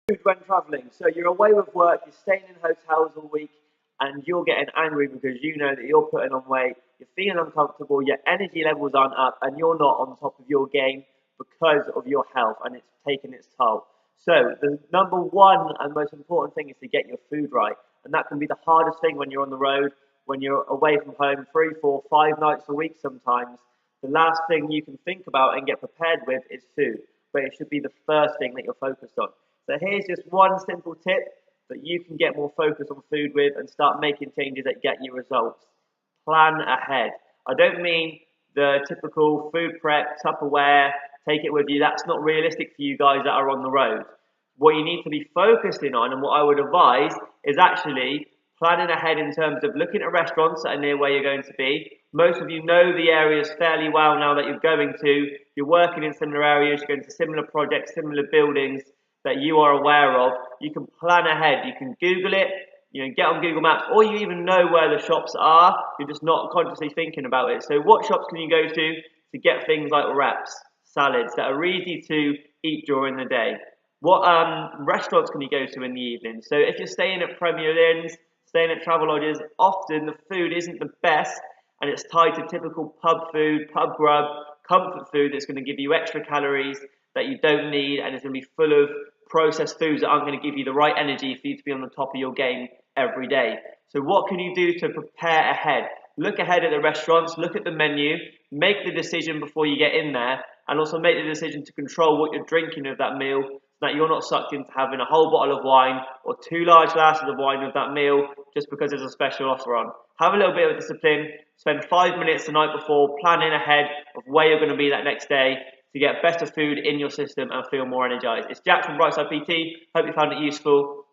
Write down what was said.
Food when traveling. So you're away with work, you're staying in hotels all week, and you're getting angry because you know that you're putting on weight, you're feeling uncomfortable, your energy levels aren't up, and you're not on top of your game because of your health, and it's taking its toll. So the number one and most important thing is to get your food right, and that can be the hardest thing when you're on the road, when you're away from home 3, 4, 5 nights a week sometimes. The last thing you can think about and get prepared with is food, but it should be the first thing that you're focused on. So here's just one simple tip that you can get more focus on food with and start making changes that get you results. Plan ahead. I don't mean the typical food prep, Tupperware, take it with you. That's not realistic for you guys that are on the road. What you need to be focusing on, and what I would advise, is actually planning ahead in terms of looking at restaurants that are near where you're going to be. Most of you know the areas fairly well now that you're going to. You're working in similar areas, you're going to similar projects, similar buildings that you are aware of. You can plan ahead. You can Google it, get on Google Maps, or you even know where the shops are. You're just not consciously thinking about it. So what shops can you go to get things like wraps, salads that are easy to eat during the day? What restaurants can you go to in the evening? So if you're staying at Premier Inns, staying at travel lodges, often the food isn't the best, and it's tied to typical pub food, pub grub, comfort food that's going to give you extra calories that you don't need, and it's going to be full of processed foods that aren't going to give you the right energy for you to be on the top of your game every day. So what can you do to prepare ahead? Look ahead at the restaurants, look at the menu, make the decision before you get in there, and also make the decision to control what you're drinking with that meal, so that you're not sucked into having a whole bottle of wine or 2 large glasses of wine with that meal just because there's a special offer on. Have a little bit of discipline, spend 5 minutes the night before planning ahead of where you're going to be that next day to get better food in your system and feel more energized. It's Jack from Brightside PT. Hope you found it useful.